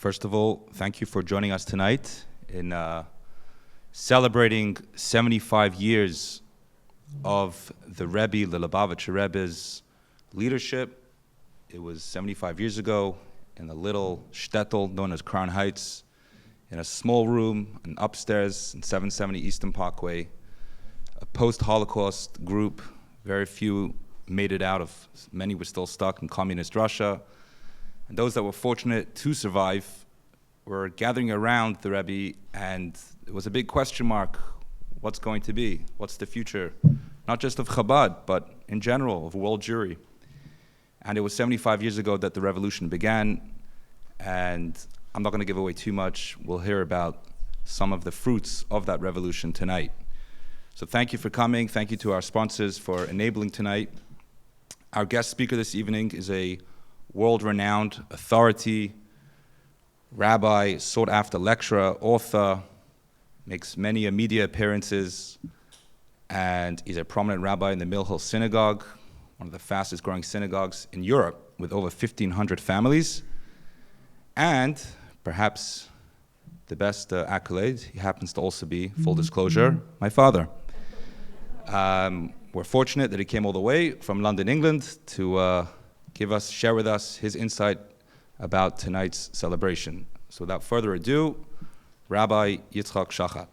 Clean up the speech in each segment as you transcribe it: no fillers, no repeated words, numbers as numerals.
First of all, thank you for joining us tonight in celebrating 75 years of the Rebbe, the Lubavitcher Rebbe's leadership. It was 75 years ago in a little shtetl known as Crown Heights, in a small room and upstairs in 770 Eastern Parkway, a post-Holocaust group. Very few made it out of, many were still stuck in communist Russia. And those that were fortunate to survive were gathering around the Rebbe, and it was a big question mark. What's going to be? What's the future? Not just of Chabad, but in general, of world Jewry. And it was 75 years ago that the revolution began, and I'm not going to give away too much. We'll hear about some of the fruits of that revolution tonight. So thank you for coming. Thank you to our sponsors for enabling tonight. Our guest speaker this evening is a world-renowned authority, rabbi, sought-after lecturer, author, makes many media appearances, and he's a prominent rabbi in the Mill Hill Synagogue, one of the fastest-growing synagogues in Europe, with over 1,500 families. And perhaps the best accolade, he happens to also be, full disclosure, my father. We're fortunate that he came all the way from London, England, to share with us his insight about tonight's celebration. So without further ado, Rabbi Yitzchok Schochet.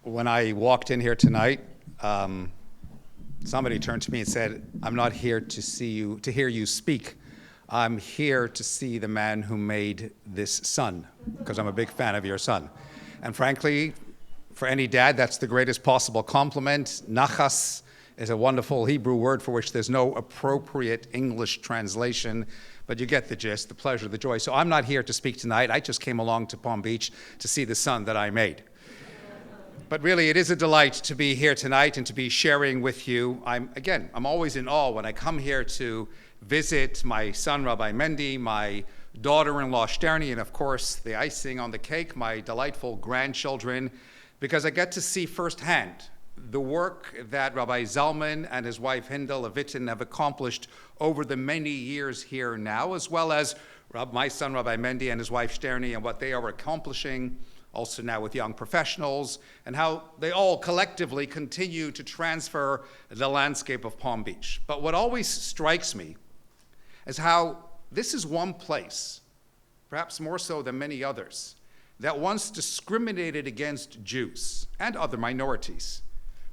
When I walked in here tonight, somebody turned to me and said, "I'm not here to hear you speak. I'm here to see the man who made this son, because I'm a big fan of your son." And frankly, for any dad, that's the greatest possible compliment. Nachas is a wonderful Hebrew word for which there's no appropriate English translation, but you get the gist, the pleasure, the joy. So I'm not here to speak tonight. I just came along to Palm Beach to see the son that I made. But really, it is a delight to be here tonight and to be sharing with you. I'm always in awe when I come here to visit my son, Rabbi Mendy, my daughter-in-law, Sterni, and of course, the icing on the cake, my delightful grandchildren, because I get to see firsthand the work that Rabbi Zalman and his wife Hindel Levitin have accomplished over the many years here now, as well as my son, Rabbi Mendy, and his wife Sterni, and what they are accomplishing also now with young professionals, and how they all collectively continue to transfer the landscape of Palm Beach. But what always strikes me is how this is one place, perhaps more so than many others, that once discriminated against Jews and other minorities.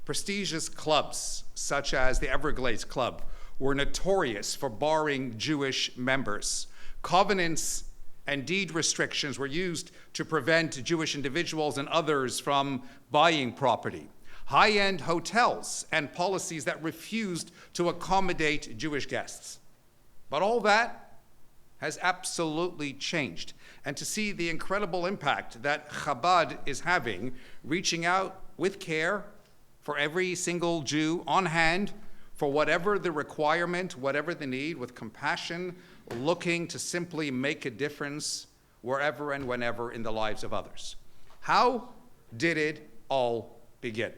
Prestigious clubs, such as the Everglades Club, were notorious for barring Jewish members. Covenants and deed restrictions were used to prevent Jewish individuals and others from buying property. High-end hotels and policies that refused to accommodate Jewish guests. But all that has absolutely changed. And to see the incredible impact that Chabad is having, reaching out with care for every single Jew on hand, for whatever the requirement, whatever the need, with compassion, looking to simply make a difference wherever and whenever in the lives of others. How did it all begin?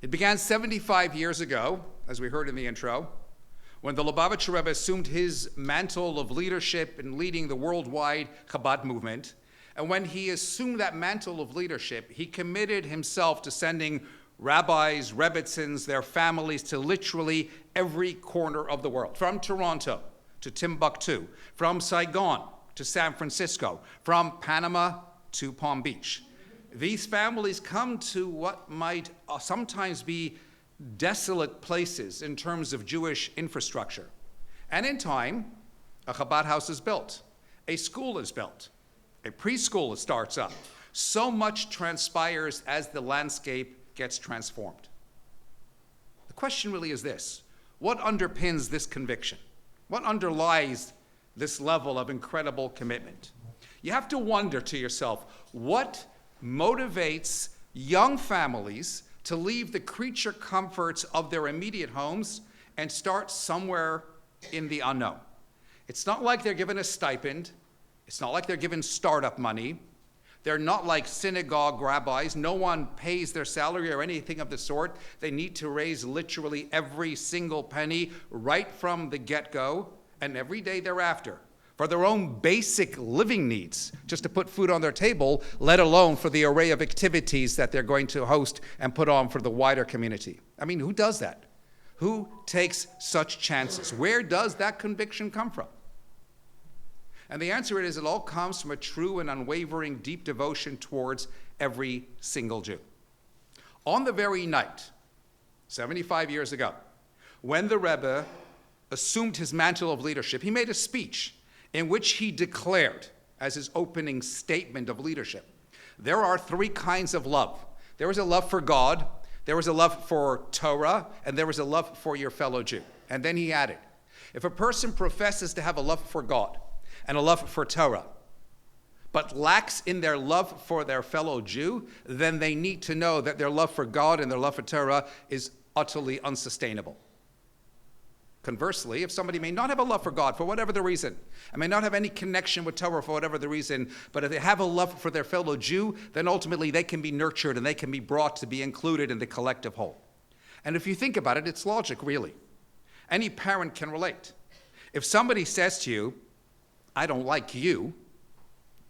It began 75 years ago, as we heard in the intro, when the Lubavitcher Rebbe assumed his mantle of leadership in leading the worldwide Chabad movement. And when he assumed that mantle of leadership, he committed himself to sending rabbis, Rebbitzins, their families to literally every corner of the world, from Toronto to Timbuktu, from Saigon to San Francisco, from Panama to Palm Beach. These families come to what might sometimes be desolate places in terms of Jewish infrastructure. And in time, a Chabad house is built, a school is built, a preschool starts up. So much transpires as the landscape gets transformed. The question really is this: what underpins this conviction? What underlies this level of incredible commitment? You have to wonder to yourself, what motivates young families to leave the creature comforts of their immediate homes and start somewhere in the unknown? It's not like they're given a stipend. It's not like they're given startup money. They're not like synagogue rabbis. No one pays their salary or anything of the sort. They need to raise literally every single penny right from the get-go and every day thereafter for their own basic living needs, just to put food on their table, let alone for the array of activities that they're going to host and put on for the wider community. I mean, who does that? Who takes such chances? Where does that conviction come from? And the answer is it all comes from a true and unwavering deep devotion towards every single Jew. On the very night, 75 years ago, when the Rebbe assumed his mantle of leadership, he made a speech in which he declared, as his opening statement of leadership, there are three kinds of love. There is a love for God, there is a love for Torah, and there is a love for your fellow Jew. And then he added, if a person professes to have a love for God and a love for Torah, but lacks in their love for their fellow Jew, then they need to know that their love for God and their love for Torah is utterly unsustainable. Conversely, if somebody may not have a love for God for whatever the reason, and may not have any connection with Torah for whatever the reason, but if they have a love for their fellow Jew, then ultimately they can be nurtured and they can be brought to be included in the collective whole. And if you think about it, it's logic, really. Any parent can relate. If somebody says to you, I don't like you,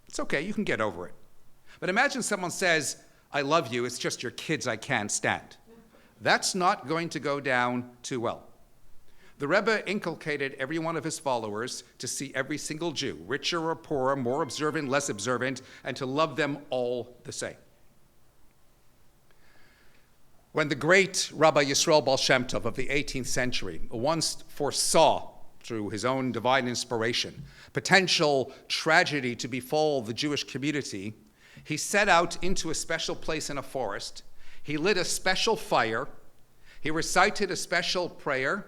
it's okay, you can get over it. But imagine someone says, I love you, it's just your kids I can't stand. That's not going to go down too well. The Rebbe inculcated every one of his followers to see every single Jew, richer or poorer, more observant, less observant, and to love them all the same. When the great Rabbi Yisrael Baal Shem Tov of the 18th century once foresaw, through his own divine inspiration, potential tragedy to befall the Jewish community, he set out into a special place in a forest. He lit a special fire. He recited a special prayer.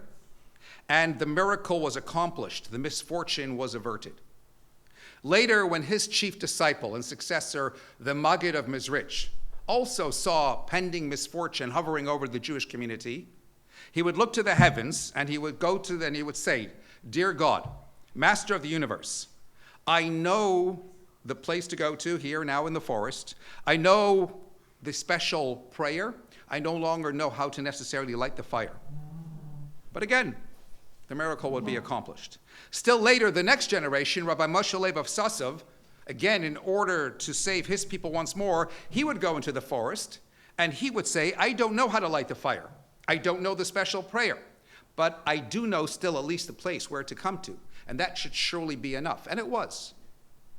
And the miracle was accomplished. The misfortune was averted. Later, when his chief disciple and successor, the Maggid of Mizrich, also saw pending misfortune hovering over the Jewish community, he would look to the heavens and he would go to them and he would say, Dear God, Master of the universe, I know the place to go to here now in the forest. I know the special prayer. I no longer know how to necessarily light the fire. But again, the miracle would be accomplished. Still later, the next generation, Rabbi Moshe Leib of Sasov, again, in order to save his people once more, he would go into the forest and he would say, I don't know how to light the fire. I don't know the special prayer, but I do know still at least the place where to come to. And that should surely be enough. And it was.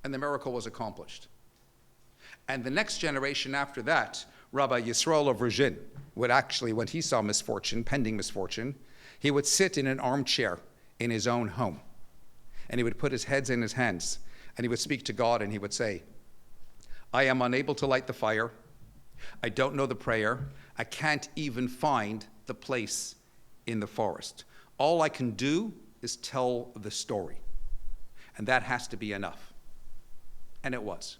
And the miracle was accomplished. And the next generation after that, Rabbi Yisrael of Rizhin, would actually, when he saw misfortune, pending misfortune, he would sit in an armchair in his own home. And he would put his head in his hands. And he would speak to God and he would say, I am unable to light the fire. I don't know the prayer. I can't even find the place in the forest. All I can do is tell the story. And that has to be enough. And it was.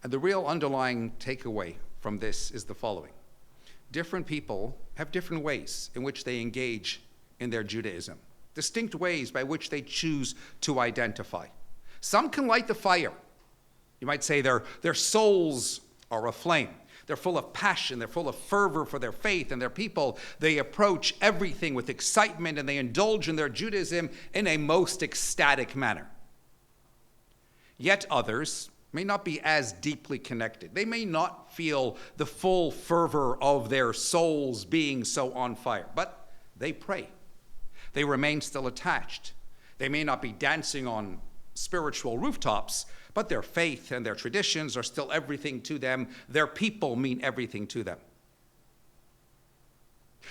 And the real underlying takeaway from this is the following. Different people have different ways in which they engage in their Judaism, distinct ways by which they choose to identify. Some can light the fire. You might say their souls are aflame. They're full of passion. They're full of fervor for their faith and their people. They approach everything with excitement and they indulge in their Judaism in a most ecstatic manner. Yet others may not be as deeply connected. They may not feel the full fervor of their souls being so on fire, but they pray. They remain still attached. They may not be dancing on spiritual rooftops, but their faith and their traditions are still everything to them. Their people mean everything to them.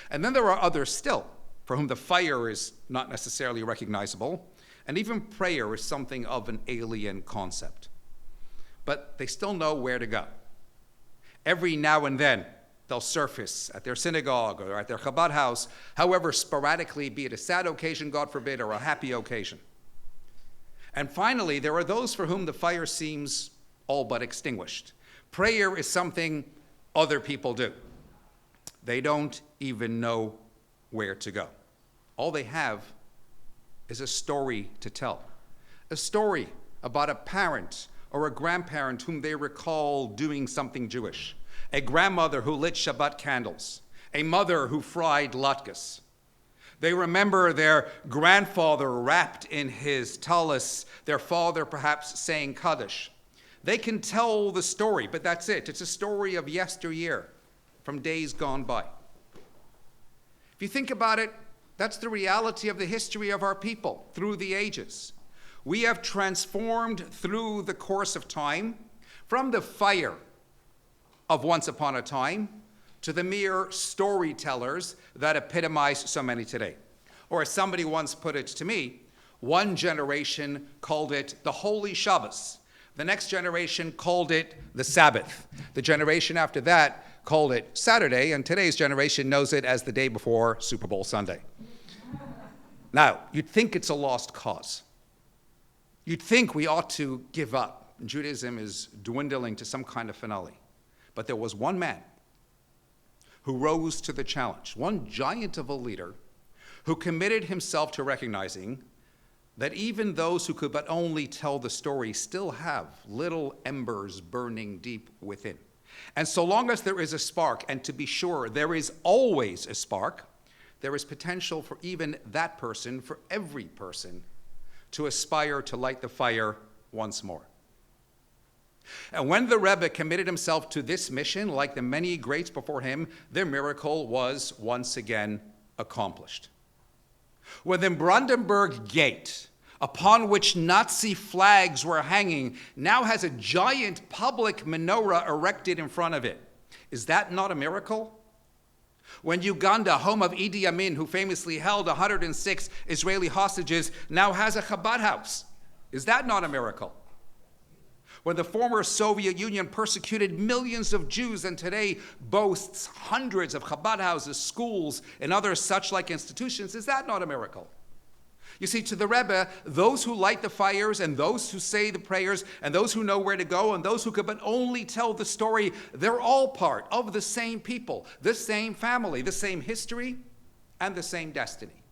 And then there are others still, for whom the fire is not necessarily recognizable, and even prayer is something of an alien concept. But they still know where to go. Every now and then, they'll surface at their synagogue or at their Chabad house, however sporadically, be it a sad occasion, God forbid, or a happy occasion. And finally, there are those for whom the fire seems all but extinguished. Prayer is something other people do. They don't even know where to go. All they have is a story to tell. A story about a parent or a grandparent whom they recall doing something Jewish, a grandmother who lit Shabbat candles, a mother who fried latkes. They remember their grandfather wrapped in his talis, their father perhaps saying Kaddish. They can tell the story, but that's it. It's a story of yesteryear, from days gone by. If you think about it, that's the reality of the history of our people through the ages. We have transformed through the course of time from the fire of once upon a time to the mere storytellers that epitomize so many today. Or as somebody once put it to me, one generation called it the Holy Shabbos. The next generation called it the Sabbath. The generation after that called it Saturday, and today's generation knows it as the day before Super Bowl Sunday. Now, you'd think it's a lost cause. You'd think we ought to give up. Judaism is dwindling to some kind of finale. But there was one man who rose to the challenge, one giant of a leader who committed himself to recognizing that even those who could but only tell the story still have little embers burning deep within. And so long as there is a spark, and to be sure, there is always a spark, there is potential for even that person, for every person, to aspire to light the fire once more. And when the Rebbe committed himself to this mission, like the many greats before him, their miracle was once again accomplished. When the Brandenburg Gate, upon which Nazi flags were hanging, now has a giant public menorah erected in front of it, is that not a miracle? When Uganda, home of Idi Amin, who famously held 106 Israeli hostages, now has a Chabad house, is that not a miracle? When the former Soviet Union persecuted millions of Jews and today boasts hundreds of Chabad houses, schools, and other such-like institutions, is that not a miracle? You see, to the Rebbe, those who light the fires and those who say the prayers and those who know where to go and those who could but only tell the story, they're all part of the same people, the same family, the same history, and the same destiny.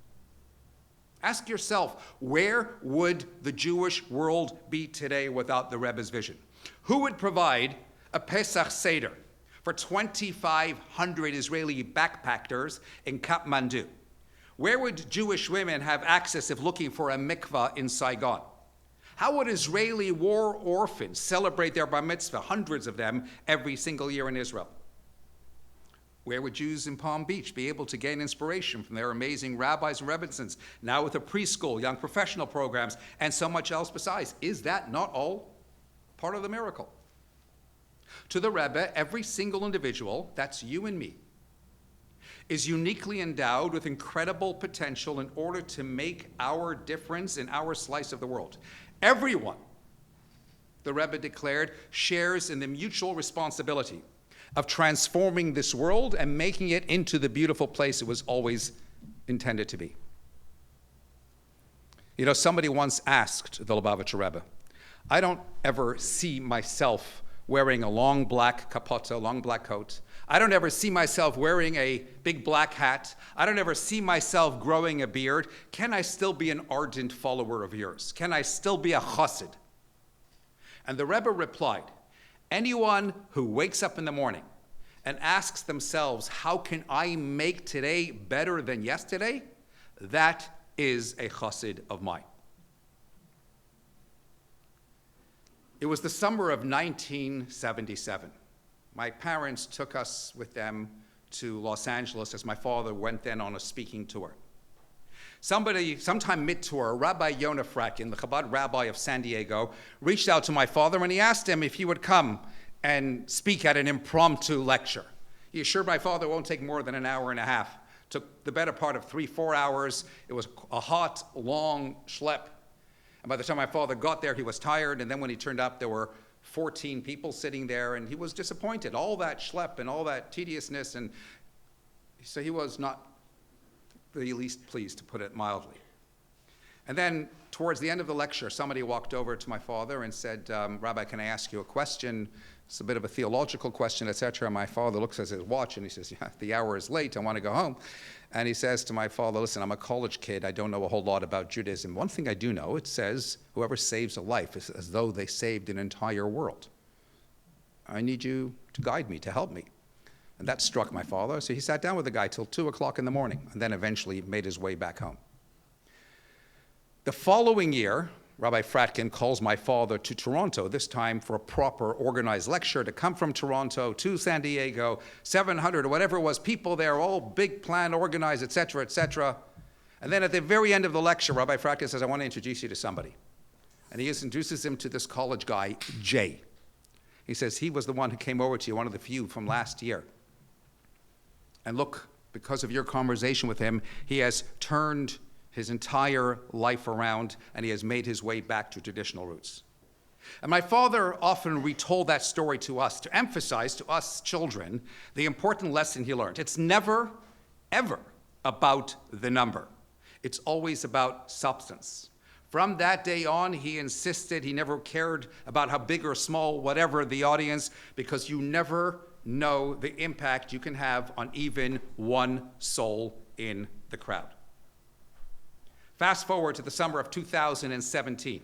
Ask yourself, where would the Jewish world be today without the Rebbe's vision? Who would provide a Pesach Seder for 2,500 Israeli backpackers in Kathmandu? Where would Jewish women have access if looking for a mikvah in Saigon? How would Israeli war orphans celebrate their bar mitzvah, hundreds of them, every single year in Israel? Where would Jews in Palm Beach be able to gain inspiration from their amazing rabbis and Rebbitzins, now with a preschool, young professional programs, and so much else besides? Is that not all part of the miracle? To the Rebbe, every single individual, that's you and me, is uniquely endowed with incredible potential in order to make our difference in our slice of the world. Everyone, the Rebbe declared, shares in the mutual responsibility of transforming this world and making it into the beautiful place it was always intended to be. You know, somebody once asked the Lubavitcher Rebbe, I don't ever see myself wearing a long black kapota, long black coat. I don't ever see myself wearing a big black hat. I don't ever see myself growing a beard. Can I still be an ardent follower of yours? Can I still be a chassid? And the Rebbe replied, anyone who wakes up in the morning and asks themselves, how can I make today better than yesterday? That is a chassid of mine. It was the summer of 1977. My parents took us with them to Los Angeles as my father went then on a speaking tour. Sometime mid-tour, Rabbi Yonah Fratkin, the Chabad rabbi of San Diego, reached out to my father and he asked him if he would come and speak at an impromptu lecture. He assured my father it won't take more than an hour and a half. It took the better part of 3-4 hours. It was a hot, long schlep. And by the time my father got there, he was tired. And then when he turned up, there were 14 people sitting there, and he was disappointed. All that schlep and all that tediousness, and so he was not the least pleased, to put it mildly. And then towards the end of the lecture, somebody walked over to my father and said, Rabbi, can I ask you a question? It's a bit of a theological question, etc. My father looks at his watch and he says, yeah, the hour is late, I want to go home. And he says to my father, listen, I'm a college kid. I don't know a whole lot about Judaism. One thing I do know, it says whoever saves a life is as though they saved an entire world. I need you to guide me, to help me. And that struck my father. So he sat down with the guy till 2 o'clock in the morning and then eventually made his way back home. The following year, Rabbi Fratkin calls my father to Toronto, this time for a proper organized lecture to come from Toronto to San Diego, 700 or whatever it was, people there, all big plan, organized, et cetera, et cetera. And then at the very end of the lecture, Rabbi Fratkin says, I want to introduce you to somebody. And he introduces him to this college guy, Jay. He says, he was the one who came over to you, one of the few from last year. And look, because of your conversation with him, he has turned his entire life around, and he has made his way back to traditional roots. And my father often retold that story to us to emphasize to us children the important lesson he learned. It's never, ever about the number. It's always about substance. From that day on, he insisted he never cared about how big or small, whatever the audience, because you never know the impact you can have on even one soul in the crowd. Fast forward to the summer of 2017.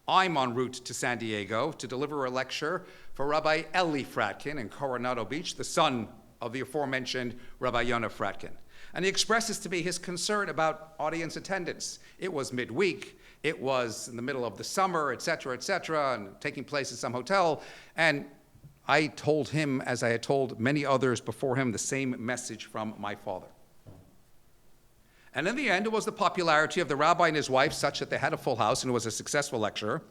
I'm en route to San Diego to deliver a lecture for Rabbi Eli Fratkin in Coronado Beach, the son of the aforementioned Rabbi Yonah Fratkin. And he expresses to me his concern about audience attendance. It was midweek, it was in the middle of the summer, et cetera, and taking place at some hotel. And I told him, as I had told many others before him, the same message from my father. And in the end, it was the popularity of the rabbi and his wife such that they had a full house and it was a successful lecture.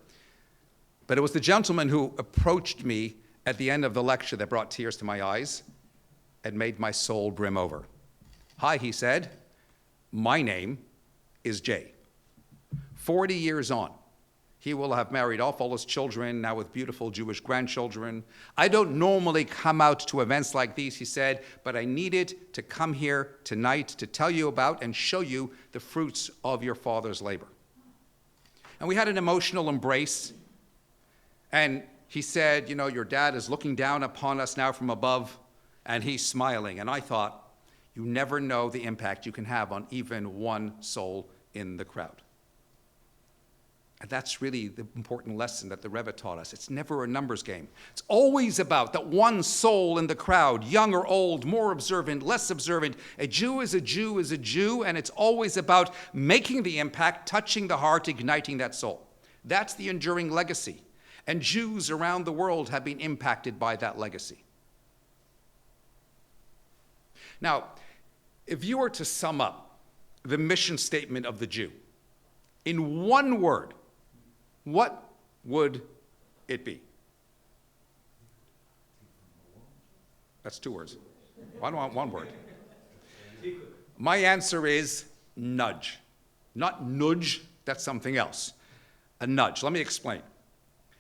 But it was the gentleman who approached me at the end of the lecture that brought tears to my eyes and made my soul brim over. Hi, he said, my name is Jay. 40 years on, he will have married off all his children, now with beautiful Jewish grandchildren. I don't normally come out to events like these, he said, but I needed to come here tonight to tell you about and show you the fruits of your father's labor. And we had an emotional embrace. And he said, you know, your dad is looking down upon us now from above, and he's smiling. And I thought, you never know the impact you can have on even one soul in the crowd. And that's really the important lesson that the Rebbe taught us. It's never a numbers game. It's always about that one soul in the crowd, young or old, more observant, less observant. A Jew is a Jew is a Jew, and it's always about making the impact, touching the heart, igniting that soul. That's the enduring legacy. And Jews around the world have been impacted by that legacy. Now, if you were to sum up the mission statement of the Jew in one word, what would it be? That's 2 words. I don't want one word. My answer is nudge. Not nudge, that's something else. A nudge. Let me explain.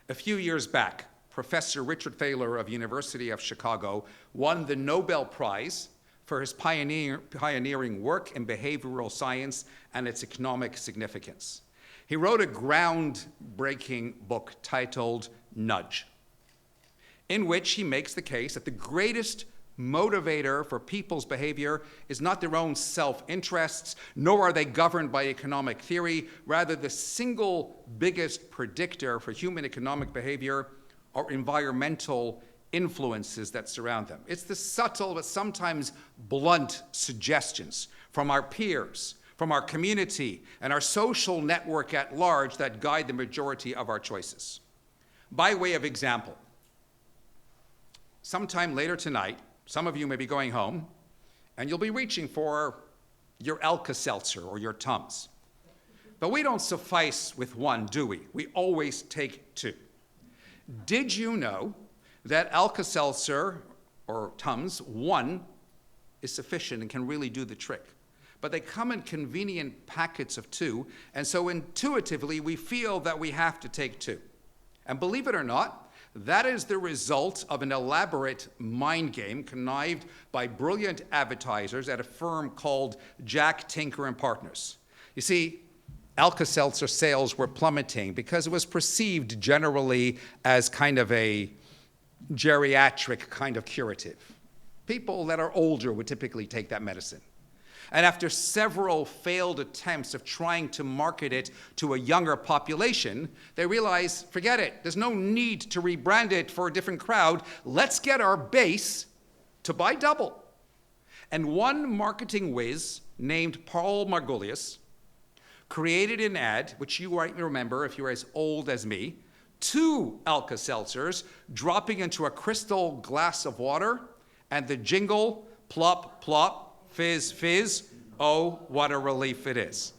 A few years back, Professor Richard Thaler of University of Chicago won the Nobel Prize for his pioneering work in behavioral science and its economic significance. He wrote a groundbreaking book titled Nudge, in which he makes the case that the greatest motivator for people's behavior is not their own self-interests, nor are they governed by economic theory. Rather, the single biggest predictor for human economic behavior are environmental influences that surround them. It's the subtle but sometimes blunt suggestions from our peers, from our community, and our social network at large that guide the majority of our choices. By way of example, sometime later tonight, some of you may be going home, and you'll be reaching for your Alka-Seltzer or your Tums. But we don't suffice with one, do we? We always take 2. Did you know that Alka-Seltzer or Tums, 1, is sufficient and can really do the trick? But they come in convenient packets of 2, and so intuitively we feel that we have to take 2. And believe it or not, that is the result of an elaborate mind game connived by brilliant advertisers at a firm called Jack Tinker & Partners. You see, Alka-Seltzer sales were plummeting because it was perceived generally as kind of a geriatric kind of curative. People that are older would typically take that medicine. And after several failed attempts of trying to market it to a younger population, they realized, forget it, there's no need to rebrand it for a different crowd. Let's get our base to buy double. And one marketing whiz named Paul Margolius created an ad, which you might remember if you're as old as me, 2 Alka-Seltzers dropping into a crystal glass of water, and the jingle, plop, plop, fizz, fizz, oh, what a relief it is.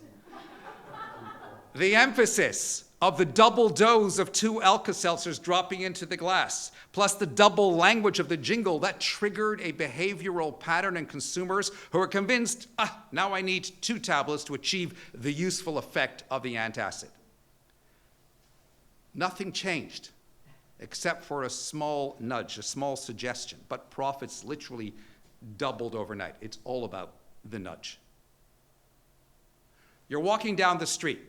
The emphasis of the double dose of 2 Alka-Seltzers dropping into the glass, plus the double language of the jingle, that triggered a behavioral pattern in consumers who are convinced, now I need 2 tablets to achieve the useful effect of the antacid. Nothing changed except for a small nudge, a small suggestion, but profits literally doubled overnight. It's all about the nudge. You're walking down the street,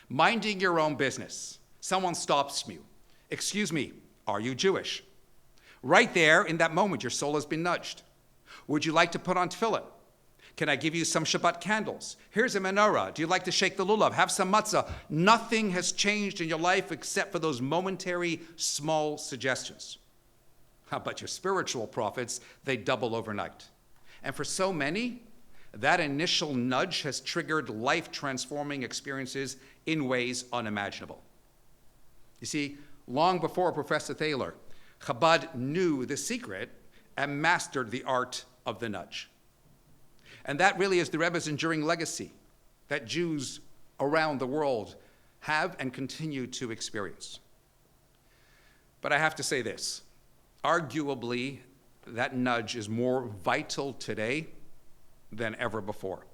minding your own business. Someone stops you. Excuse me, are you Jewish? Right there, in that moment, your soul has been nudged. Would you like to put on tefillin? Can I give you some Shabbat candles? Here's a menorah. Do you like to shake the lulav? Have some matzah. Nothing has changed in your life except for those momentary small suggestions. But your spiritual profits, they double overnight. And for so many, that initial nudge has triggered life-transforming experiences in ways unimaginable. You see, long before Professor Thaler, Chabad knew the secret and mastered the art of the nudge. And that really is the Rebbe's enduring legacy that Jews around the world have and continue to experience. But I have to say this. Arguably, that nudge is more vital today than ever before,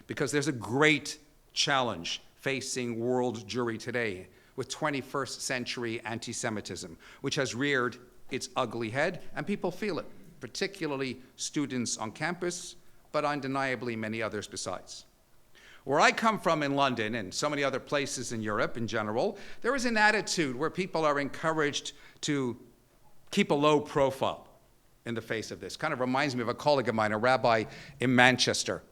because there's a great challenge facing world Jewry today with 21st century anti-Semitism, which has reared its ugly head, and people feel it, particularly students on campus, but undeniably many others besides. Where I come from in London and so many other places in Europe in general, there is an attitude where people are encouraged to keep a low profile in the face of this. Kind of reminds me of a colleague of mine, a rabbi in Manchester,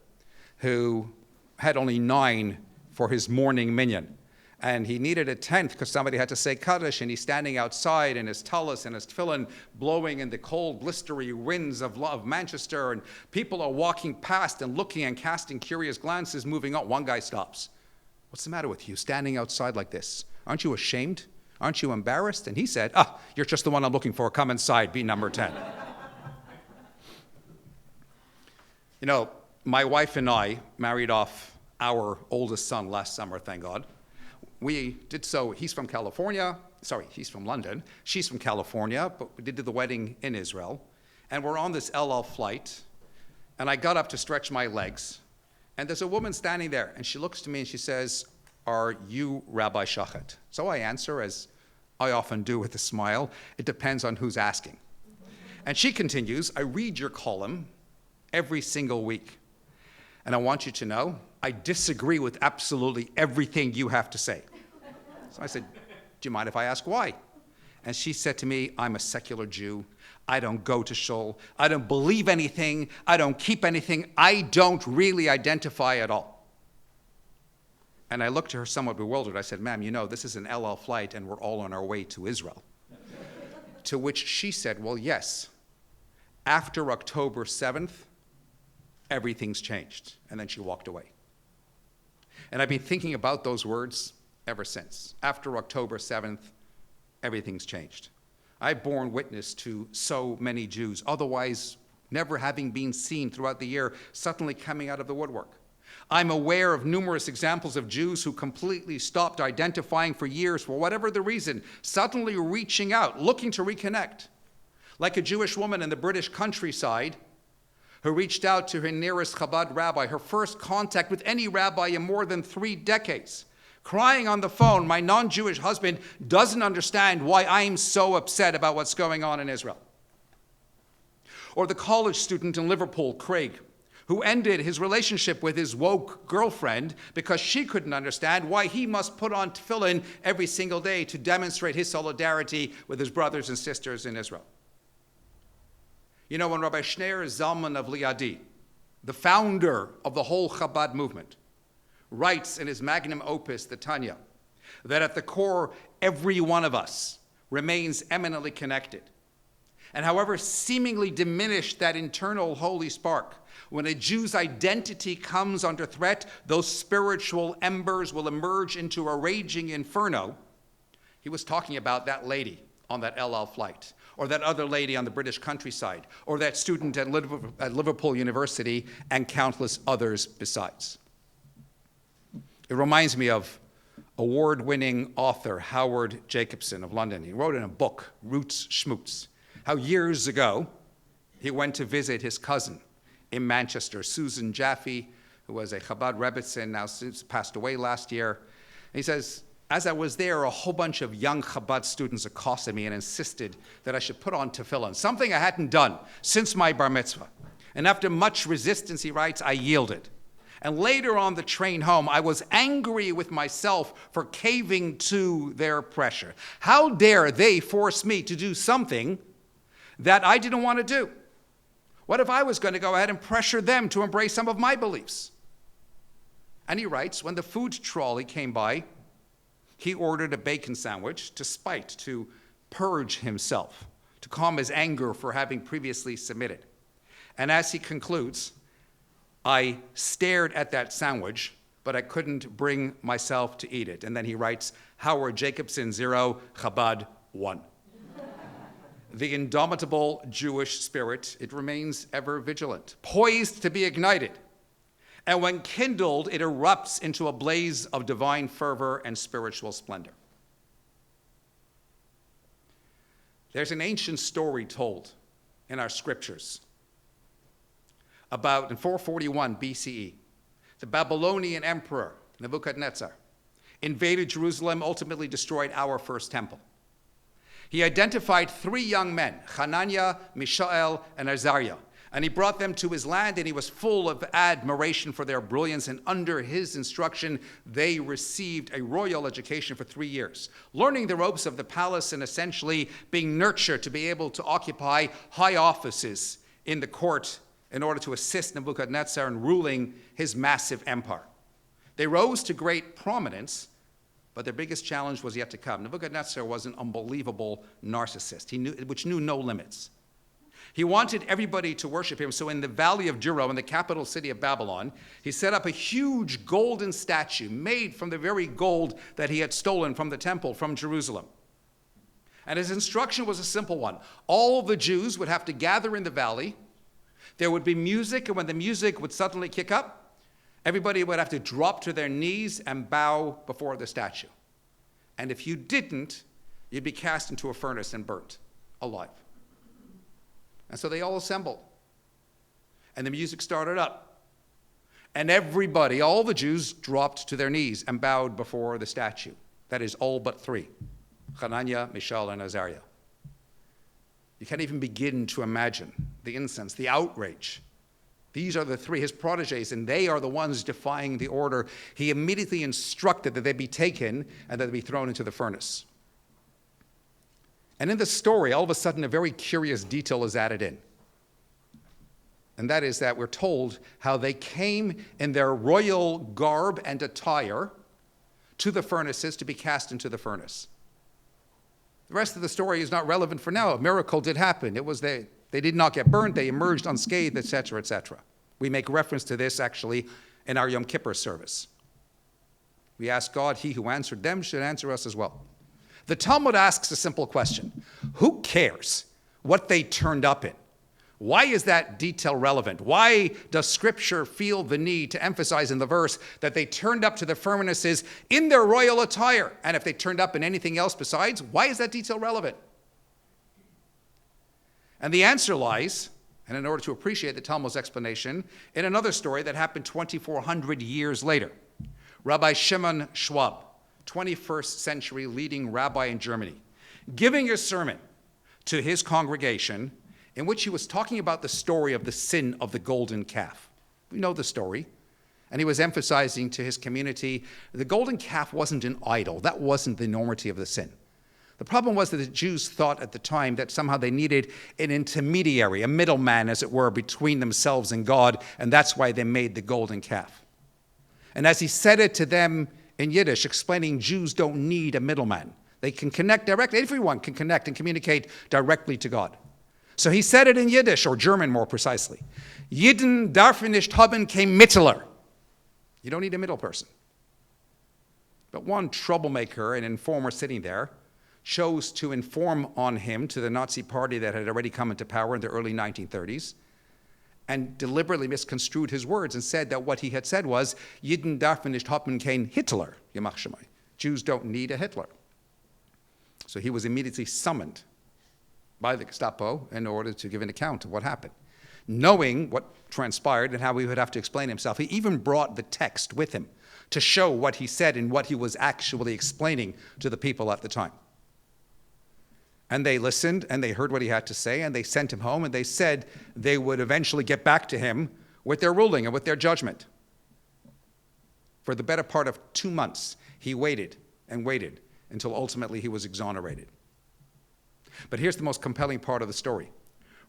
who had only 9 for his morning minyan. And he needed a 10th because somebody had to say Kaddish, and he's standing outside in his tallis and his tefillin, blowing in the cold, blistery winds of Manchester, and people are walking past and looking and casting curious glances, moving on. One guy stops. What's the matter with you, standing outside like this? Aren't you ashamed? Aren't you embarrassed? And he said, you're just the one I'm looking for. Come inside, be number 10. You know, my wife and I married off our oldest son last summer, thank God. We did so, he's from London, she's from California, but we did the wedding in Israel. And we're on this El Al flight, and I got up to stretch my legs, and there's a woman standing there, and she looks to me and she says, "Are you Rabbi Schochet?" So I answer, as I often do with a smile, "It depends on who's asking." And she continues, "I read your column every single week. And I want you to know, I disagree with absolutely everything you have to say." So I said, "Do you mind if I ask why?" And she said to me, "I'm a secular Jew. I don't go to shul. I don't believe anything. I don't keep anything. I don't really identify at all." And I looked at her somewhat bewildered. I said, "Ma'am, you know, this is an El Al flight and we're all on our way to Israel." To which she said, "Well, yes, after October 7th, everything's changed." And then she walked away. And I've been thinking about those words ever since. After October 7th, everything's changed. I've borne witness to so many Jews, otherwise never having been seen throughout the year, suddenly coming out of the woodwork. I'm aware of numerous examples of Jews who completely stopped identifying for years, for whatever the reason, suddenly reaching out, looking to reconnect. Like a Jewish woman in the British countryside who reached out to her nearest Chabad rabbi, her first contact with any rabbi in more than 3 decades, crying on the phone, "My non-Jewish husband doesn't understand why I'm so upset about what's going on in Israel." Or the college student in Liverpool, Craig, who ended his relationship with his woke girlfriend because she couldn't understand why he must put on tefillin every single day to demonstrate his solidarity with his brothers and sisters in Israel. You know, when Rabbi Shneir Zalman of Liadi the founder of the whole Chabad movement, writes in his magnum opus, the Tanya, that at the core, every one of us remains eminently connected. And however seemingly diminished that internal holy spark, when a Jew's identity comes under threat, those spiritual embers will emerge into a raging inferno. He was talking about that lady on that El Al flight, or that other lady on the British countryside, or that student at Liverpool University, and countless others besides. It reminds me of award-winning author Howard Jacobson of London. He wrote in a book, Roots Schmoots, how years ago he went to visit his cousin in Manchester, Susan Jaffe, who was a Chabad Rebbe, now since passed away last year. And he says, as I was there, a whole bunch of young Chabad students accosted me and insisted that I should put on tefillin, something I hadn't done since my bar mitzvah. And after much resistance, he writes, I yielded. And later on the train home, I was angry with myself for caving to their pressure. How dare they force me to do something that I didn't want to do? What if I was going to go ahead and pressure them to embrace some of my beliefs? And he writes, when the food trolley came by, he ordered a bacon sandwich to spite, to purge himself, to calm his anger for having previously submitted. And as he concludes, I stared at that sandwich, but I couldn't bring myself to eat it. And then he writes, Howard Jacobson 0, Chabad 1. The indomitable Jewish spirit, it remains ever vigilant, poised to be ignited. And when kindled, it erupts into a blaze of divine fervor and spiritual splendor. There's an ancient story told in our scriptures about, in 441 BCE, the Babylonian emperor, Nebuchadnezzar, invaded Jerusalem, ultimately destroyed our first temple. He identified 3 young men, Hananiah, Mishael, and Azariah, and he brought them to his land, and he was full of admiration for their brilliance, and under his instruction, they received a royal education for 3 years, learning the ropes of the palace and essentially being nurtured to be able to occupy high offices in the court in order to assist Nebuchadnezzar in ruling his massive empire. They rose to great prominence, but their biggest challenge was yet to come. Nebuchadnezzar was an unbelievable narcissist, which knew no limits. He wanted everybody to worship him, so in the valley of Jero, in the capital city of Babylon, he set up a huge golden statue made from the very gold that he had stolen from the temple from Jerusalem. And his instruction was a simple one. All the Jews would have to gather in the valley. There would be music, and when the music would suddenly kick up, everybody would have to drop to their knees and bow before the statue. And if you didn't, you'd be cast into a furnace and burnt alive. And so they all assembled. And the music started up. And everybody, all the Jews, dropped to their knees and bowed before the statue. That is, all but 3, Hananiah, Mishael, and Azariah. You can't even begin to imagine the incense, the outrage. These are the 3, his protégés, and they are the ones defying the order. He immediately instructed that they be taken and that they be thrown into the furnace. And in the story, all of a sudden, a very curious detail is added in. And that is that we're told how they came in their royal garb and attire to the furnaces to be cast into the furnace. The rest of the story is not relevant for now. A miracle did happen. It was they did not get burned. They emerged unscathed, etc., etc. We make reference to this, actually, in our Yom Kippur service. We ask God, he who answered them should answer us as well. The Talmud asks a simple question. Who cares what they turned up in? Why is that detail relevant? Why does Scripture feel the need to emphasize in the verse that they turned up to the furnaces in their royal attire? And if they turned up in anything else besides, why is that detail relevant? And the answer lies, and in order to appreciate the Talmud's explanation, in another story that happened 2,400 years later. Rabbi Shimon Schwab, 21st century leading rabbi in Germany, giving a sermon to his congregation in which he was talking about the story of the sin of the golden calf. We know the story. And he was emphasizing to his community, the golden calf wasn't an idol. That wasn't the enormity of the sin. The problem was that the Jews thought at the time that somehow they needed an intermediary, a middleman, as it were, between themselves and God, and that's why they made the golden calf. And as he said it to them in Yiddish, explaining Jews don't need a middleman. They can connect directly. Everyone can connect and communicate directly to God. So he said it in Yiddish, or German more precisely. Jeden darf nicht haben kein Mittler. You don't need a middle person. But one troublemaker, an informer sitting there, chose to inform on him to the Nazi party that had already come into power in the early 1930s, and deliberately misconstrued his words and said that what he had said was, Jeden darf nicht haben kein Hitler, Yamach Shemai. Jews don't need a Hitler. So he was immediately summoned by the Gestapo in order to give an account of what happened. Knowing what transpired and how he would have to explain himself, he even brought the text with him to show what he said and what he was actually explaining to the people at the time. And they listened, and they heard what he had to say, and they sent him home, and they said they would eventually get back to him with their ruling and with their judgment. For the better part of 2 months, he waited and waited until ultimately he was exonerated. But here's the most compelling part of the story.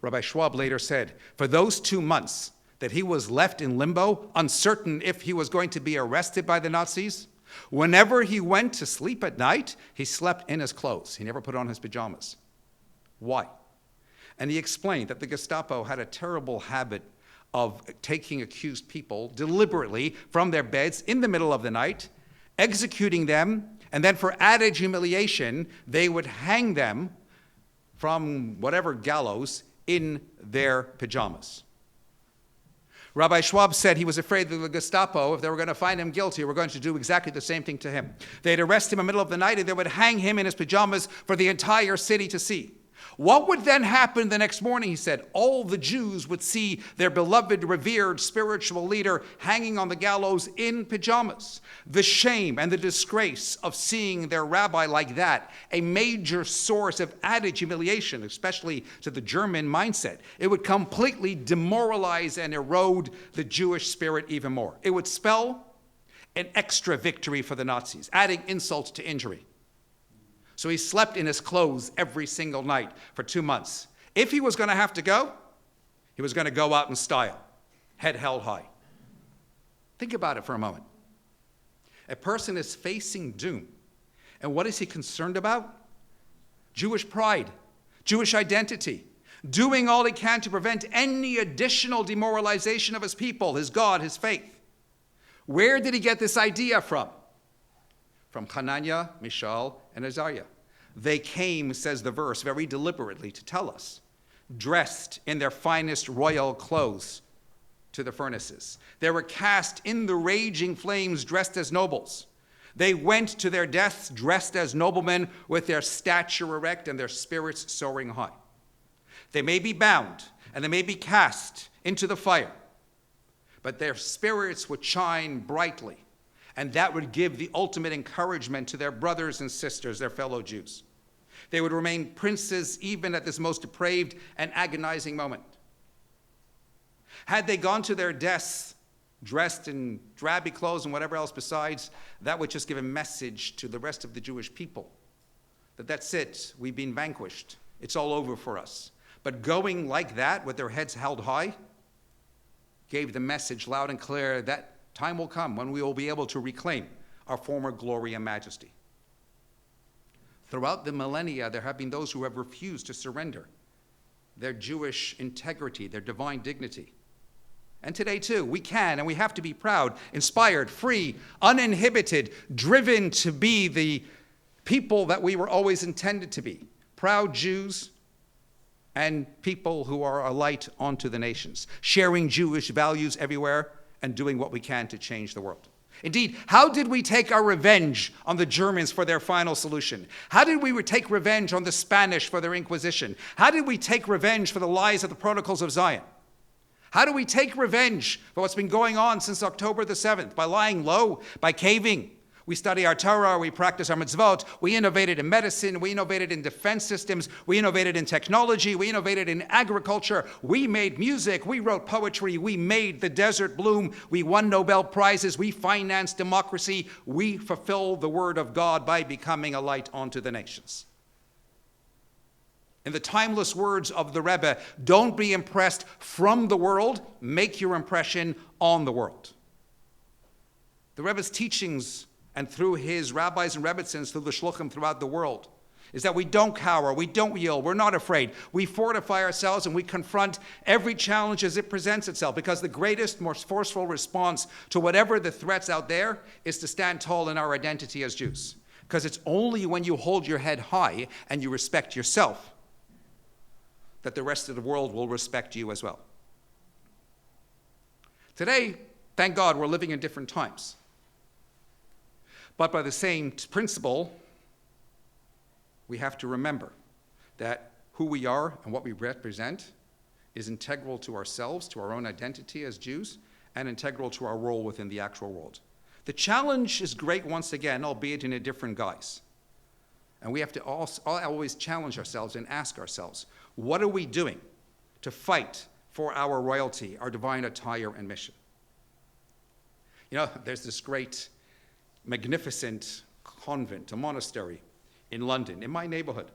Rabbi Schwab later said, for those 2 months that he was left in limbo, uncertain if he was going to be arrested by the Nazis, whenever he went to sleep at night, he slept in his clothes. He never put on his pajamas. Why? And he explained that the Gestapo had a terrible habit of taking accused people deliberately from their beds in the middle of the night, executing them, and then for added humiliation, they would hang them from whatever gallows in their pajamas. Rabbi Schwab said he was afraid that the Gestapo, if they were going to find him guilty, were going to do exactly the same thing to him. They'd arrest him in the middle of the night and they would hang him in his pajamas for the entire city to see. What would then happen the next morning, he said? All the Jews would see their beloved, revered spiritual leader hanging on the gallows in pajamas. The shame and the disgrace of seeing their rabbi like that, a major source of added humiliation, especially to the German mindset. It would completely demoralize and erode the Jewish spirit even more. It would spell an extra victory for the Nazis, adding insult to injury. So he slept in his clothes every single night for 2 months. If he was going to have to go, he was going to go out in style, head held high. Think about it for a moment. A person is facing doom. And what is he concerned about? Jewish pride, Jewish identity, doing all he can to prevent any additional demoralization of his people, his God, his faith. Where did he get this idea from? From Hananiah, Mishael, and Azariah. They came, says the verse, very deliberately to tell us, dressed in their finest royal clothes to the furnaces. They were cast in the raging flames dressed as nobles. They went to their deaths dressed as noblemen with their stature erect and their spirits soaring high. They may be bound and they may be cast into the fire, but their spirits would shine brightly. And that would give the ultimate encouragement to their brothers and sisters, their fellow Jews. They would remain princes even at this most depraved and agonizing moment. Had they gone to their deaths dressed in drabby clothes and whatever else besides, that would just give a message to the rest of the Jewish people that that's it, we've been vanquished, it's all over for us. But going like that with their heads held high gave the message loud and clear that time will come when we will be able to reclaim our former glory and majesty. Throughout the millennia, there have been those who have refused to surrender their Jewish integrity, their divine dignity. And today, too, we can and we have to be proud, inspired, free, uninhibited, driven to be the people that we were always intended to be. Proud Jews and people who are a light onto the nations, sharing Jewish values everywhere and doing what we can to change the world. Indeed, how did we take our revenge on the Germans for their final solution? How did we take revenge on the Spanish for their Inquisition? How did we take revenge for the lies of the protocols of Zion? How do we take revenge for what's been going on since October the 7th? By lying low, by caving. We study our Torah, we practice our mitzvot, we innovated in medicine, we innovated in defense systems, we innovated in technology, we innovated in agriculture, we made music, we wrote poetry, we made the desert bloom, we won Nobel Prizes, we financed democracy, we fulfilled the word of God by becoming a light onto the nations. In the timeless words of the Rebbe, don't be impressed from the world, make your impression on the world. The Rebbe's teachings, and through his rabbis and rebbitzins, through the shluchim throughout the world, is that we don't cower, we don't yield, we're not afraid. We fortify ourselves and we confront every challenge as it presents itself, because the greatest, most forceful response to whatever the threats out there is to stand tall in our identity as Jews. Because it's only when you hold your head high and you respect yourself that the rest of the world will respect you as well. Today, thank God, we're living in different times. But by the same principle, we have to remember that who we are and what we represent is integral to ourselves, to our own identity as Jews, and integral to our role within the actual world. The challenge is great once again, albeit in a different guise. And we have to always challenge ourselves and ask ourselves, what are we doing to fight for our royalty, our divine attire and mission? You know, there's this great, magnificent convent, a monastery in London, in my neighborhood.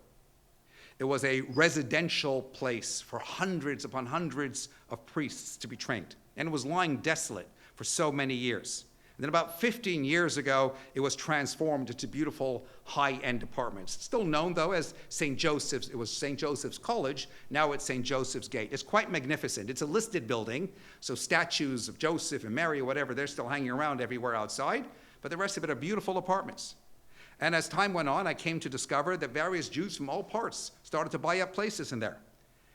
It was a residential place for hundreds upon hundreds of priests to be trained. And it was lying desolate for so many years. And then about 15 years ago, it was transformed into beautiful high-end apartments. It's still known, though, as St. Joseph's. It was St. Joseph's College. Now it's St. Joseph's Gate. It's quite magnificent. It's a listed building, so statues of Joseph and Mary or whatever, they're still hanging around everywhere outside. But the rest of it are beautiful apartments. And as time went on, I came to discover that various Jews from all parts started to buy up places in there.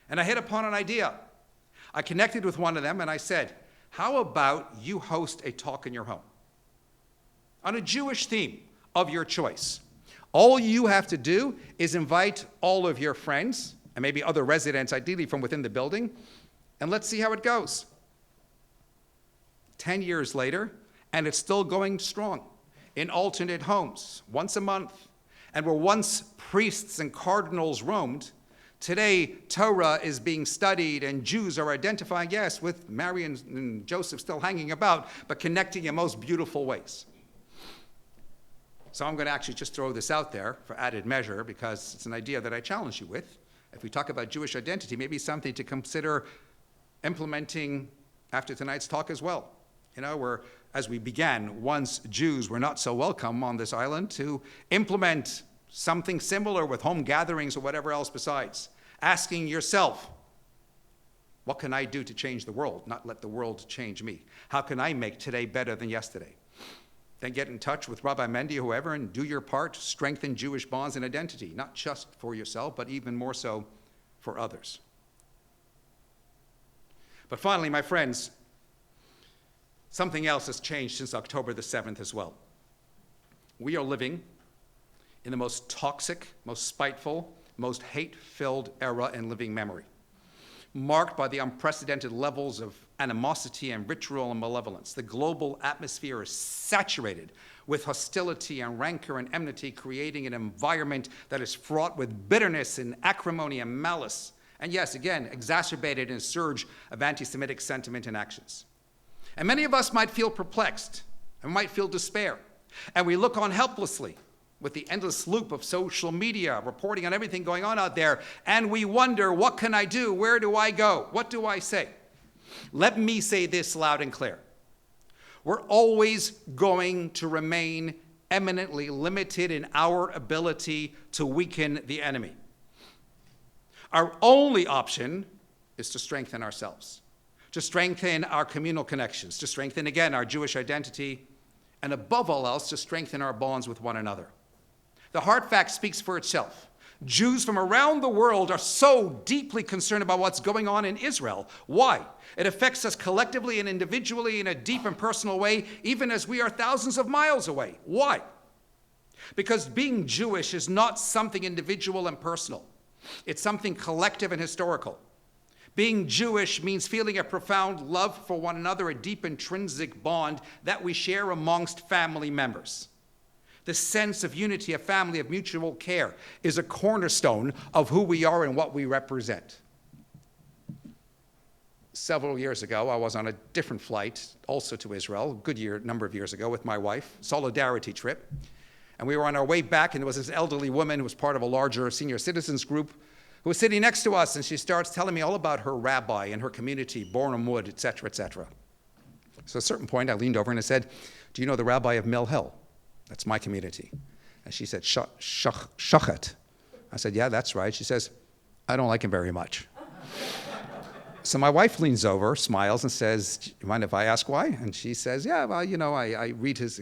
And I hit upon an idea. I connected with one of them and I said, how about you host a talk in your home on a Jewish theme of your choice? All you have to do is invite all of your friends and maybe other residents, ideally from within the building, and let's see how it goes. 10 years later, and it's still going strong. In alternate homes, once a month. And where once priests and cardinals roamed, today Torah is being studied and Jews are identifying, yes, with Mary and Joseph still hanging about, but connecting in most beautiful ways. So I'm going to actually just throw this out there for added measure, because it's an idea that I challenge you with. If we talk about Jewish identity, maybe something to consider implementing after tonight's talk as well. You know, where, as we began, once Jews were not so welcome on this island, to implement something similar with home gatherings or whatever else besides. Asking yourself, what can I do to change the world, not let the world change me? How can I make today better than yesterday? Then get in touch with Rabbi Mendy or whoever and do your part to strengthen Jewish bonds and identity, not just for yourself, but even more so for others. But finally, my friends, something else has changed since October the 7th as well. We are living in the most toxic, most spiteful, most hate-filled era in living memory, marked by the unprecedented levels of animosity and ritual and malevolence. The global atmosphere is saturated with hostility and rancor and enmity, creating an environment that is fraught with bitterness and acrimony and malice. And yes, again, exacerbated in a surge of anti-Semitic sentiment and actions. And many of us might feel perplexed and might feel despair. And we look on helplessly with the endless loop of social media reporting on everything going on out there. And we wonder, what can I do? Where do I go? What do I say? Let me say this loud and clear. We're always going to remain eminently limited in our ability to weaken the enemy. Our only option is to strengthen ourselves, to strengthen our communal connections, to strengthen, again, our Jewish identity, and above all else, to strengthen our bonds with one another. The hard fact speaks for itself. Jews from around the world are so deeply concerned about what's going on in Israel. Why? It affects us collectively and individually in a deep and personal way, even as we are thousands of miles away. Why? Because being Jewish is not something individual and personal. It's something collective and historical. Being Jewish means feeling a profound love for one another, a deep intrinsic bond that we share amongst family members. The sense of unity, a family of mutual care, is a cornerstone of who we are and what we represent. Several years ago, I was on a different flight, also to Israel, a good number of years ago, with my wife, solidarity trip. And we were on our way back, and there was this elderly woman who was part of a larger senior citizens group who was sitting next to us, and she starts telling me all about her rabbi and her community, Bornham Wood, et cetera, et cetera. So at a certain point, I leaned over and I said, do you know the rabbi of Mill Hill? That's my community. And she said, Schochet. I said, yeah, that's right. She says, I don't like him very much. So my wife leans over, smiles, and says, do you mind if I ask why? And she says, yeah, well, I read his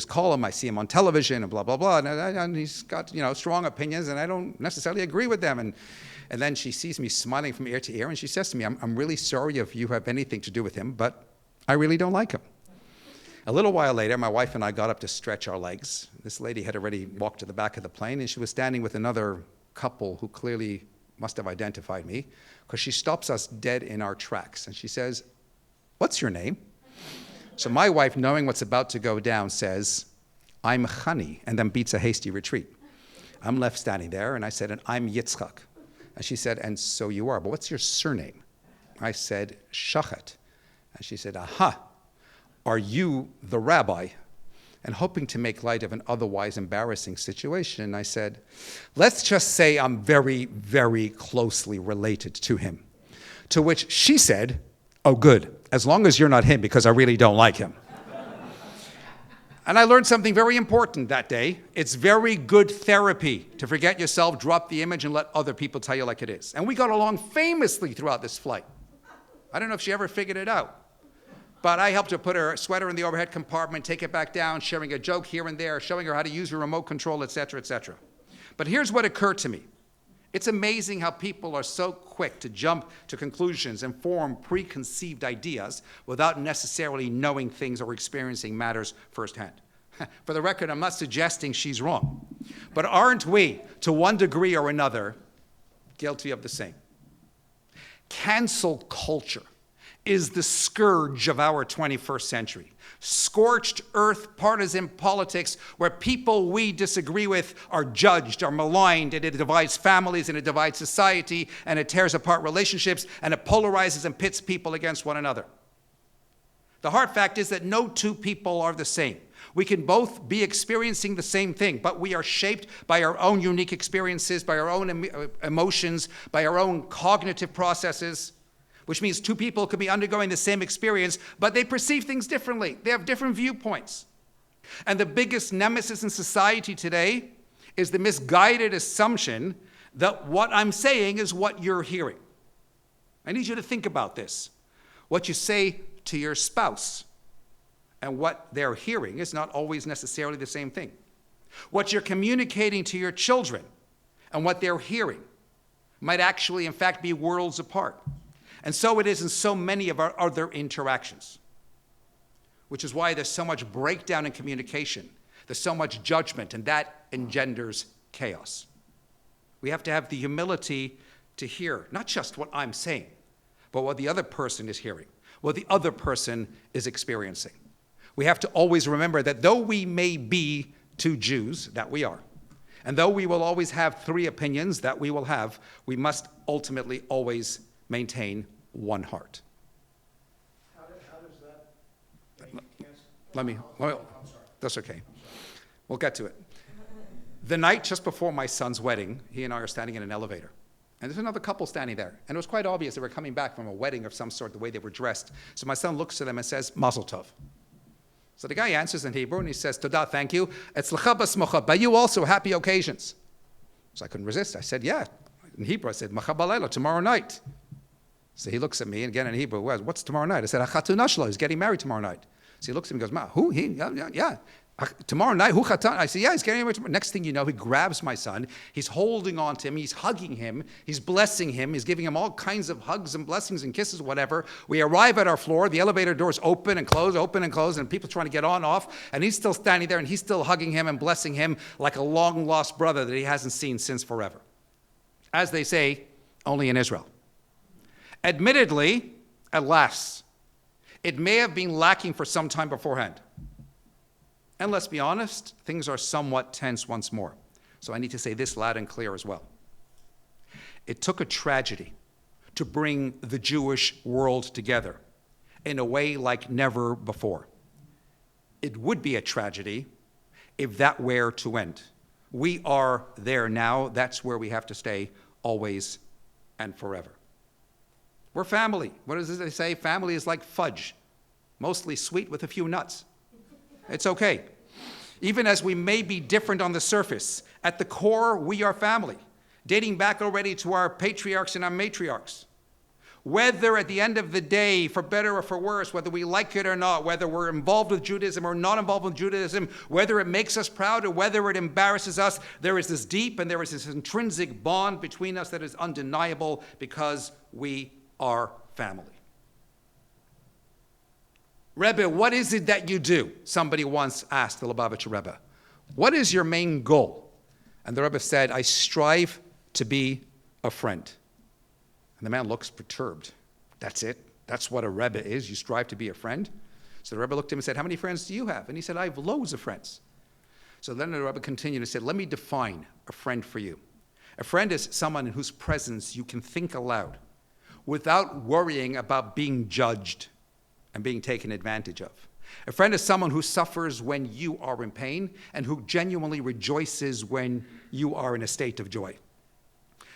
column, I see him on television, and blah, blah, blah, and he's got, strong opinions, and I don't necessarily agree with them. And then she sees me smiling from ear to ear, and she says to me, I'm really sorry if you have anything to do with him, but I really don't like him. A little while later, my wife and I got up to stretch our legs. This lady had already walked to the back of the plane, and she was standing with another couple who clearly must have identified me, because she stops us dead in our tracks. And she says, what's your name? So my wife, knowing what's about to go down, says, I'm Chani, and then beats a hasty retreat. I'm left standing there, and I said, and I'm Yitzchok. And she said, and so you are, but what's your surname? I said, Schochet. And she said, aha, are you the rabbi? And hoping to make light of an otherwise embarrassing situation, I said, let's just say I'm very, very closely related to him. To which she said, oh, good, as long as you're not him, because I really don't like him. And I learned something very important that day. It's very good therapy to forget yourself, drop the image, and let other people tell you like it is. And we got along famously throughout this flight. I don't know if she ever figured it out. But I helped her put her sweater in the overhead compartment, take it back down, sharing a joke here and there, showing her how to use her remote control, et cetera, et cetera. But here's what occurred to me. It's amazing how people are so quick to jump to conclusions and form preconceived ideas without necessarily knowing things or experiencing matters firsthand. For the record, I'm not suggesting she's wrong. But aren't we, to one degree or another, guilty of the same? Cancel culture is the scourge of our 21st century. Scorched earth partisan politics where people we disagree with are judged, are maligned, and it divides families, and it divides society, and it tears apart relationships, and it polarizes and pits people against one another. The hard fact is that no two people are the same. We can both be experiencing the same thing, but we are shaped by our own unique experiences, by our own emotions, by our own cognitive processes, which means two people could be undergoing the same experience, but they perceive things differently. They have different viewpoints. And the biggest nemesis in society today is the misguided assumption that what I'm saying is what you're hearing. I need you to think about this. What you say to your spouse and what they're hearing is not always necessarily the same thing. What you're communicating to your children and what they're hearing might actually, in fact, be worlds apart. And so it is in so many of our other interactions, which is why there's so much breakdown in communication. There's so much judgment, and that engenders chaos. We have to have the humility to hear not just what I'm saying, but what the other person is hearing, what the other person is experiencing. We have to always remember that though we may be two Jews, that we are, and though we will always have three opinions, that we will have, we must ultimately always maintain one heart. How does that That's okay. We'll get to it. The night just before my son's wedding, he and I are standing in an elevator. And there's another couple standing there. And it was quite obvious they were coming back from a wedding of some sort, the way they were dressed. So my son looks to them and says, Mazel Tov. So the guy answers in Hebrew and he says, Todah, thank you. Etzlecha b'smocha, by you also, happy occasions. So I couldn't resist. I said, yeah. In Hebrew, I said, Macha b'leila, tomorrow night. So he looks at me, and again in Hebrew, what's tomorrow night? I said, Achatuna shlo, he's getting married tomorrow night. So he looks at me and goes, Ma, who? He? Yeah. Tomorrow night, who chatan? I said, yeah, he's getting married tomorrow. Next thing you know, he grabs my son, he's holding on to him, he's hugging him, he's blessing him, he's giving him all kinds of hugs and blessings and kisses, whatever. We arrive at our floor, the elevator doors open and close, and people trying to get on, off, and he's still standing there, and he's still hugging him and blessing him like a long-lost brother that he hasn't seen since forever. As they say, only in Israel. Admittedly, alas, it may have been lacking for some time beforehand. And let's be honest, things are somewhat tense once more. So I need to say this loud and clear as well. It took a tragedy to bring the Jewish world together in a way like never before. It would be a tragedy if that were to end. We are there now. That's where we have to stay always and forever. We're family. What does they say? Family is like fudge, mostly sweet with a few nuts. It's okay. Even as we may be different on the surface, at the core, we are family, dating back already to our patriarchs and our matriarchs. Whether at the end of the day, for better or for worse, whether we like it or not, whether we're involved with Judaism or not involved with Judaism, whether it makes us proud or whether it embarrasses us, there is this deep and there is this intrinsic bond between us that is undeniable because we are family. Rebbe, what is it that you do? Somebody once asked the Lubavitcher Rebbe, what is your main goal? And the Rebbe said, I strive to be a friend. And the man looks perturbed. That's it? That's what a Rebbe is? You strive to be a friend? So the Rebbe looked at him and said, how many friends do you have? And he said, I have loads of friends. So then the Rebbe continued and said, let me define a friend for you. A friend is someone in whose presence you can think aloud without worrying about being judged and being taken advantage of. A friend is someone who suffers when you are in pain and who genuinely rejoices when you are in a state of joy.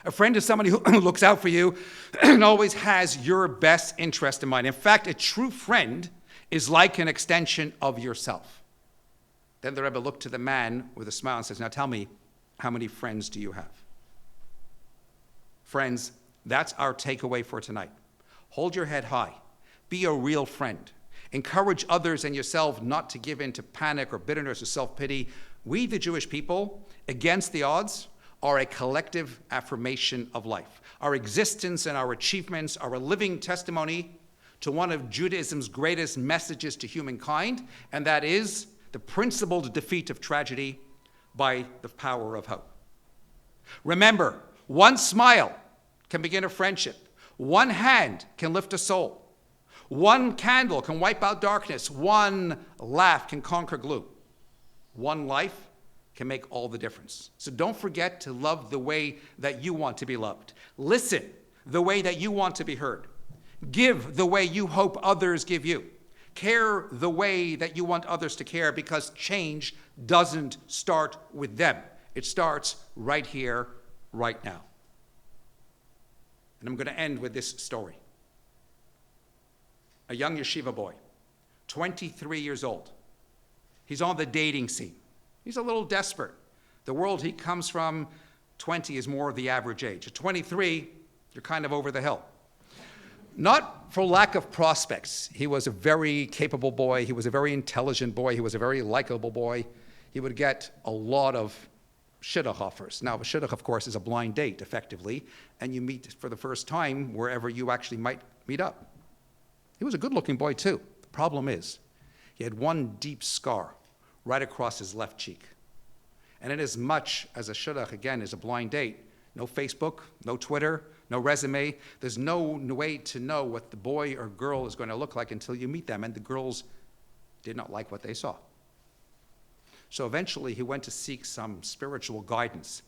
A friend is somebody who looks out for you and always has your best interest in mind. In fact, a true friend is like an extension of yourself. Then the Rebbe looked to the man with a smile and says, now tell me, how many friends do you have? Friends, that's our takeaway for tonight. Hold your head high. Be a real friend. Encourage others and yourself not to give in to panic or bitterness or self-pity. We, the Jewish people, against the odds, are a collective affirmation of life. Our existence and our achievements are a living testimony to one of Judaism's greatest messages to humankind, and that is the principled defeat of tragedy by the power of hope. Remember, one smile can begin a friendship. One hand can lift a soul. One candle can wipe out darkness. One laugh can conquer gloom. One life can make all the difference. So don't forget to love the way that you want to be loved. Listen the way that you want to be heard. Give the way you hope others give you. Care the way that you want others to care, because change doesn't start with them. It starts right here, right now. And I'm going to end with this story. A young yeshiva boy, 23 years old. He's on the dating scene. He's a little desperate. The world he comes from, 20 is more the average age. At 23, you're kind of over the hill. Not for lack of prospects. He was a very capable boy. He was a very intelligent boy. He was a very likable boy. He would get a lot of shidduch offers. Now, a shidduch, of course, is a blind date, effectively, and you meet for the first time wherever you actually might meet up. He was a good-looking boy, too. The problem is, he had one deep scar right across his left cheek. And in as much as a shidduch, again, is a blind date, no Facebook, no Twitter, no resume, there's no way to know what the boy or girl is going to look like until you meet them, and the girls did not like what they saw. So eventually he went to seek some spiritual guidance,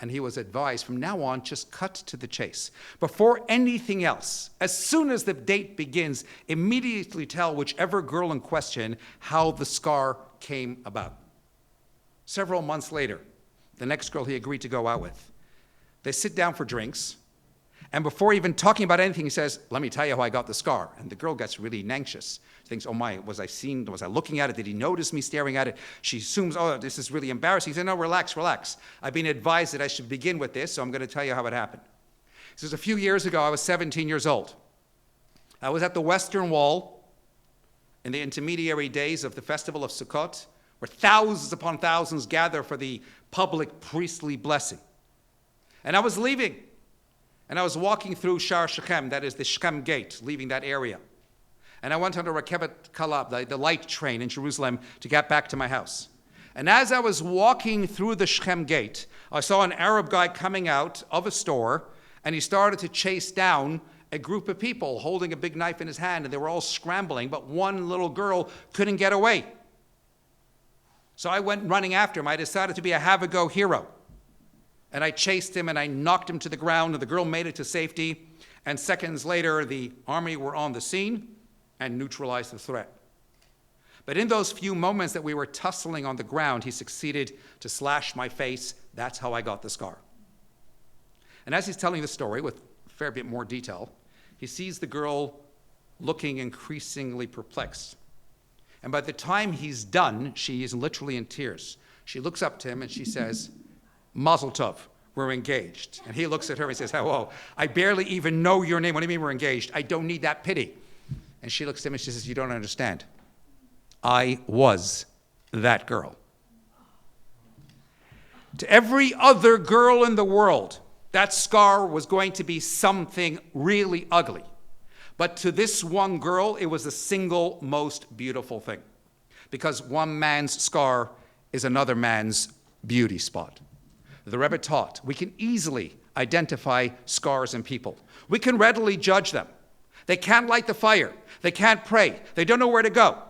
and he was advised, from now on, just cut to the chase. Before anything else, as soon as the date begins, immediately tell whichever girl in question how the scar came about. Several months later, the next girl he agreed to go out with, they sit down for drinks, and before even talking about anything, he says, let me tell you how I got the scar. And the girl gets really anxious. She thinks, oh my, was I looking at it? Did he notice me staring at it? She assumes, oh, this is really embarrassing. He said, no, relax. I've been advised that I should begin with this, so I'm going to tell you how it happened. He says, a few years ago, I was 17 years old. I was at the Western Wall in the intermediary days of the festival of Sukkot, where thousands upon thousands gather for the public priestly blessing. And I was leaving. And I was walking through Shar Shechem, that is the Shechem gate, leaving that area. And I went on the Rekebet Kalab, the light train in Jerusalem, to get back to my house. And as I was walking through the Shechem gate, I saw an Arab guy coming out of a store, and he started to chase down a group of people holding a big knife in his hand, and they were all scrambling, but one little girl couldn't get away. So I went running after him. I decided to be a have-a-go hero. And I chased him and I knocked him to the ground, and the girl made it to safety. And seconds later, the army were on the scene and neutralized the threat. But in those few moments that we were tussling on the ground, he succeeded to slash my face. That's how I got the scar. And as he's telling the story with a fair bit more detail, he sees the girl looking increasingly perplexed. And by the time he's done, she is literally in tears. She looks up to him and she says, Mazel tov, we're engaged. And he looks at her and says, oh, I barely even know your name. What do you mean we're engaged? I don't need that pity. And she looks at him and she says, you don't understand. I was that girl. To every other girl in the world, that scar was going to be something really ugly. But to this one girl, it was the single most beautiful thing. Because one man's scar is another man's beauty spot. The Rebbe taught we can easily identify scars in people. We can readily judge them. They can't light the fire. They can't pray. They don't know where to go.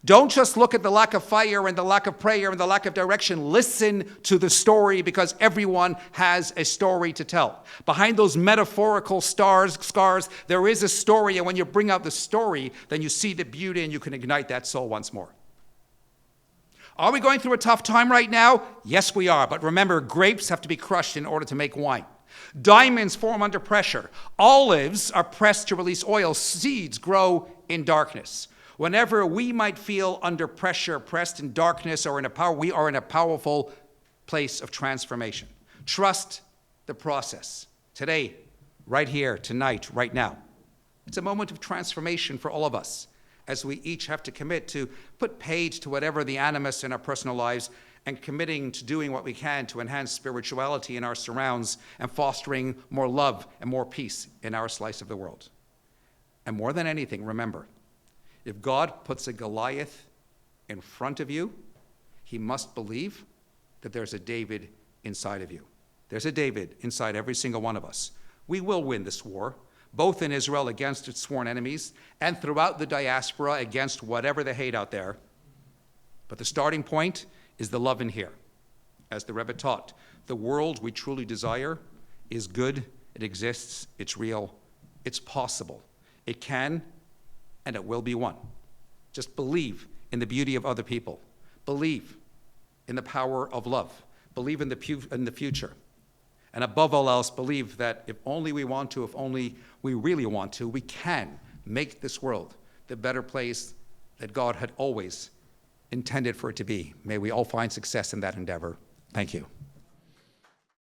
Don't just look at the lack of fire and the lack of prayer and the lack of direction. Listen to the story, because everyone has a story to tell. Behind those metaphorical scars, there is a story. And when you bring out the story, then you see the beauty and you can ignite that soul once more. Are we going through a tough time right now? Yes, we are. But remember, grapes have to be crushed in order to make wine. Diamonds form under pressure. Olives are pressed to release oil. Seeds grow in darkness. Whenever we might feel under pressure, pressed in darkness, or we are in a powerful place of transformation. Trust the process. Today, right here, tonight, right now. It's a moment of transformation for all of us, as we each have to commit to put paid to whatever the animus in our personal lives, and committing to doing what we can to enhance spirituality in our surrounds and fostering more love and more peace in our slice of the world. And more than anything, remember, if God puts a Goliath in front of you, he must believe that there's a David inside of you. There's a David inside every single one of us. We will win this war, both in Israel against its sworn enemies and throughout the diaspora against whatever they hate out there. But the starting point is the love in here. As the Rebbe taught, the world we truly desire is good, it exists, it's real, it's possible. It can and it will be won. Just believe in the beauty of other people. Believe in the power of love. Believe in the future. And above all else, believe that if only we want to, if only we really want to, we can make this world the better place that God had always intended for it to be. May we all find success in that endeavor. Thank you.